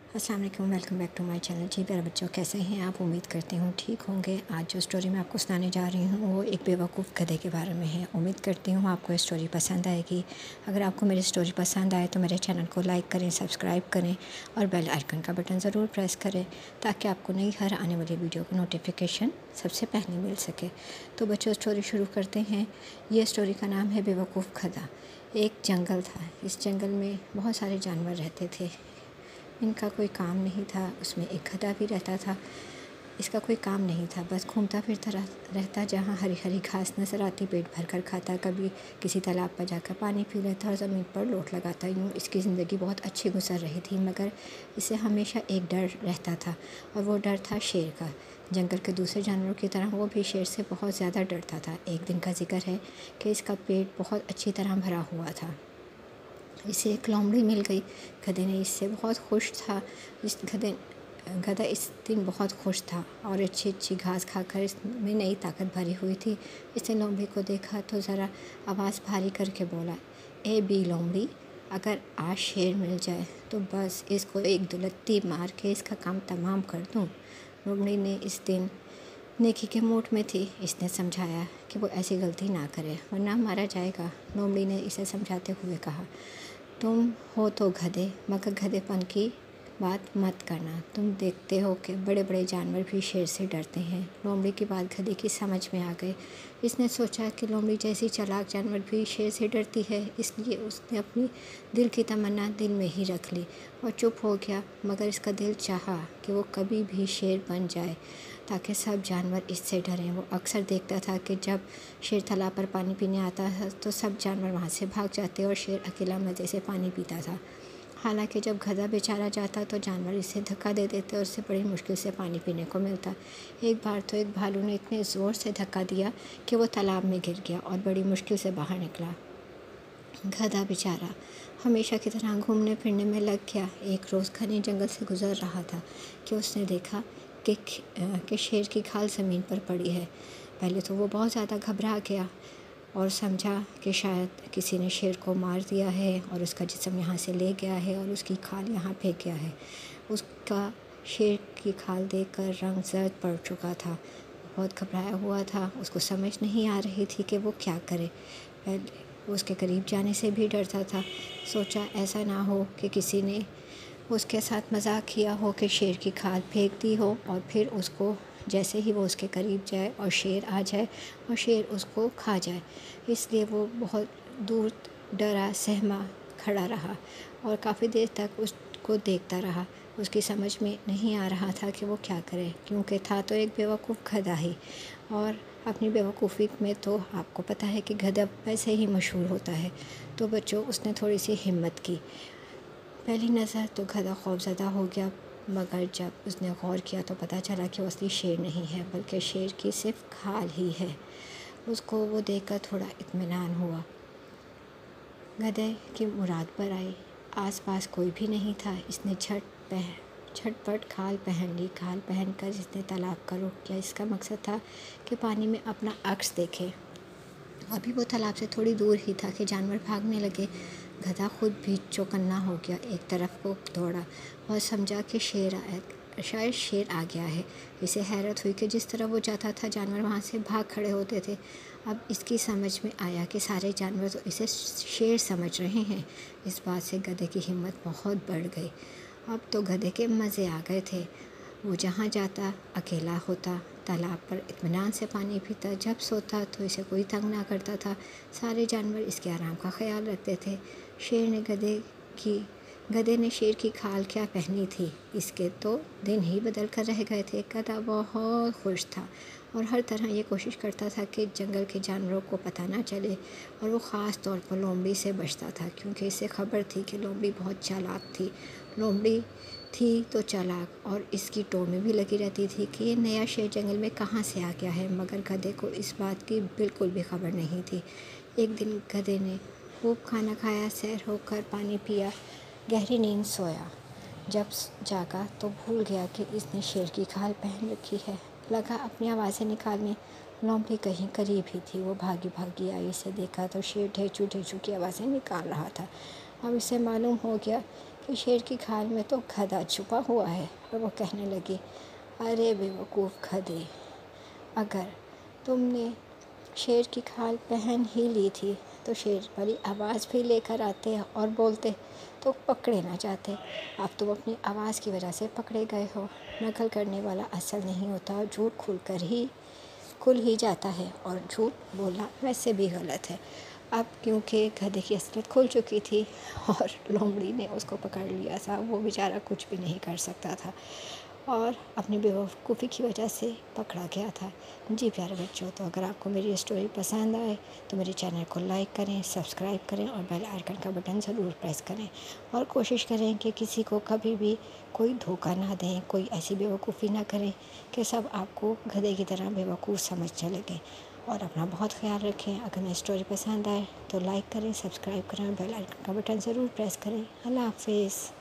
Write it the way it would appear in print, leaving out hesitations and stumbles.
अस्सलाम वालेकुम, welcome back to my channel. जी प्यारे बच्चों, कैसे हैं आप? उम्मीद करती हूँ ठीक होंगे। आज जो स्टोरी मैं आपको सुनाने जा रही हूँ वो एक बेवकूफ़ गधे के बारे में है। उम्मीद करती हूँ आपको ये स्टोरी पसंद आएगी। अगर आपको मेरी स्टोरी पसंद आए तो मेरे चैनल को लाइक करें, सब्सक्राइब करें और बेल आइकन का बटन ज़रूर प्रेस करें ताकि आपको नई हर आने वाली वीडियो की नोटिफिकेशन सबसे पहले मिल सके। तो बच्चों, स्टोरी शुरू करते हैं। ये स्टोरी का नाम है बेवकूफ़ गधा। एक जंगल था। इस जंगल में बहुत सारे जानवर रहते थे। इनका कोई काम नहीं था। उसमें एक गधा भी रहता था। इसका कोई काम नहीं था, बस घूमता फिरता रहता। जहाँ हरी हरी घास नज़र आती पेट भर कर खाता। कभी किसी तालाब पर जाकर पानी पी लेता और ज़मीन पर लोट लगाता। यूँ इसकी ज़िंदगी बहुत अच्छी गुजर रही थी, मगर इसे हमेशा एक डर रहता था और वो डर था शेर का। जंगल के दूसरे जानवरों की तरह वो भी शेर से बहुत ज़्यादा डरता था। एक दिन का जिक्र है कि इसका पेट बहुत अच्छी तरह भरा हुआ था। इसे एक लोमड़ी मिल गई। गधे ने इससे बहुत खुश था। गधा इस दिन बहुत खुश था और अच्छी अच्छी घास खाकर इसमें नई ताकत भरी हुई थी। इसने लोमड़ी को देखा तो ज़रा आवाज़ भारी करके बोला, ए बी लोमड़ी, अगर आज शेर मिल जाए तो बस इसको एक दुलत्ती मार के इसका काम तमाम कर दूँ। लोमड़ी ने इस दिन नेकी के मूड में थी। इसने समझाया कि वो ऐसी गलती ना करे वरना मारा जाएगा। लोमड़ी ने इसे समझाते हुए कहा, तुम हो तो गधे, मगर गधेपन की बात मत करना। तुम देखते हो कि बड़े बड़े जानवर भी शेर से डरते हैं। लोमड़ी की बात गधे की समझ में आ गई। इसने सोचा कि लोमड़ी जैसी चालाक जानवर भी शेर से डरती है, इसलिए उसने अपनी दिल की तमन्ना दिल में ही रख ली और चुप हो गया। मगर इसका दिल चाहा कि वो कभी भी शेर बन जाए ताकि सब जानवर इससे डरें। वो अक्सर देखता था कि जब शेर तालाब पर पानी पीने आता था तो सब जानवर वहाँ से भाग जाते और शेर अकेला मज़े से पानी पीता था। हालांकि जब गधा बेचारा जाता तो जानवर इसे धक्का दे देते और उससे बड़ी मुश्किल से पानी पीने को मिलता। एक बार तो एक भालू ने इतने ज़ोर से धक्का दिया कि वो तालाब में गिर गया और बड़ी मुश्किल से बाहर निकला। गधा बेचारा हमेशा की तरह घूमने फिरने में लग गया। एक रोज़ घने जंगल से गुजर रहा था कि उसने देखा कि शेर की खाल ज़मीन पर पड़ी है। पहले तो वो बहुत ज़्यादा घबरा गया और समझा कि शायद किसी ने शेर को मार दिया है और उसका जिस्म यहाँ से ले गया है और उसकी खाल यहाँ फेंक गया है। उसका शेर की खाल देखकर रंग जर्द पड़ चुका था। बहुत घबराया हुआ था। उसको समझ नहीं आ रही थी कि वो क्या करे। पहले उसके करीब जाने से भी डरता था। सोचा ऐसा ना हो कि किसी ने उसके साथ मजाक किया हो कि शेर की खाल फेंक दी हो और फिर उसको जैसे ही वो उसके करीब जाए और शेर आ जाए और शेर उसको खा जाए। इसलिए वो बहुत दूर डरा सहमा खड़ा रहा और काफ़ी देर तक उसको देखता रहा। उसकी समझ में नहीं आ रहा था कि वो क्या करे, क्योंकि था तो एक बेवकूफ़ गधा ही। और अपनी बेवकूफ़ी में तो आपको पता है कि गधा वैसे ही मशहूर होता है। तो बच्चों, उसने थोड़ी सी हिम्मत की। पहली नज़र तो गधा खौफज़दा हो गया, मगर जब उसने गौर किया तो पता चला कि वो असली शेर नहीं है बल्कि शेर की सिर्फ खाल ही है। उसको वो देखकर थोड़ा इत्मीनान हुआ। गधे की मुराद पर आई। आसपास कोई भी नहीं था। इसने झटपट खाल पहन ली। खाल पहनकर इसने तालाब का रुख किया। इसका मकसद था कि पानी में अपना अक्स देखे। अभी वो तालाब से थोड़ी दूर ही था कि जानवर भागने लगे। गधा खुद भी चौकन्ना हो गया, एक तरफ को दौड़ा और समझा कि शायद शेर आ गया है। इसे हैरत हुई कि जिस तरह वो जाता था जानवर वहाँ से भाग खड़े होते थे। अब इसकी समझ में आया कि सारे जानवर तो इसे शेर समझ रहे हैं। इस बात से गधे की हिम्मत बहुत बढ़ गई। अब तो गधे के मज़े आ गए थे। वो जहाँ जाता अकेला होता, तालाब पर इत्मीनान से पानी पीता, जब सोता तो इसे कोई तंग ना करता था। सारे जानवर इसके आराम का ख्याल रखते थे। गधे ने शेर की खाल क्या पहनी थी, इसके तो दिन ही बदल कर रह गए थे। गधा बहुत खुश था और हर तरह ये कोशिश करता था कि जंगल के जानवरों को पता ना चले। और वो ख़ास तौर पर लोमड़ी से बचता था, क्योंकि इसे खबर थी कि लोमड़ी बहुत चालाक थी। लोमड़ी थी तो चालाक और इसकी टोर में भी लगी रहती थी कि ये नया शेर जंगल में कहाँ से आ गया है, मगर गधे को इस बात की बिल्कुल भी खबर नहीं थी। एक दिन गधे ने खूब खाना खाया, सैर होकर पानी पिया, गहरी नींद सोया। जब जागा तो भूल गया कि इसने शेर की खाल पहन रखी है। लगा अपनी आवाज़ें निकालने। लोमड़ी कहीं करीब ही थी। वो भागी भागी आई। इसे देखा तो शेर ढेचू ढेचू की आवाज़ें निकाल रहा था। अब इसे मालूम हो गया कि शेर की खाल में तो गधा छुपा हुआ है। और वो कहने लगी, अरे बेवकूफ़ गधे, अगर तुमने शेर की खाल पहन ही ली थी तो शेर बड़ी आवाज़ भी लेकर आते और बोलते तो पकड़े ना जाते। अब तुम अपनी आवाज़ की वजह से पकड़े गए हो। नकल करने वाला असल नहीं होता, झूठ खुल ही जाता है और झूठ बोलना वैसे भी गलत है। अब क्योंकि गधे की असलियत खुल चुकी थी और लोमड़ी ने उसको पकड़ लिया था, वो बेचारा कुछ भी नहीं कर सकता था और अपनी बेवकूफ़ी की वजह से पकड़ा गया था। जी प्यारे बच्चों, तो अगर आपको मेरी स्टोरी पसंद आए तो मेरे चैनल को लाइक करें, सब्सक्राइब करें और बेल आइकन का बटन ज़रूर प्रेस करें और कोशिश करें कि किसी को कभी भी कोई धोखा ना दें, कोई ऐसी बेवकूफ़ी ना करें कि सब आपको गधे की तरह बेवकूफ़ समझने लगें। और अपना बहुत ख्याल रखें। अगर मेरी स्टोरी पसंद आए तो लाइक करें, सब्सक्राइब करें और बेल आइकन का बटन ज़रूर प्रेस करें। अल्लाह हाफ़िज़।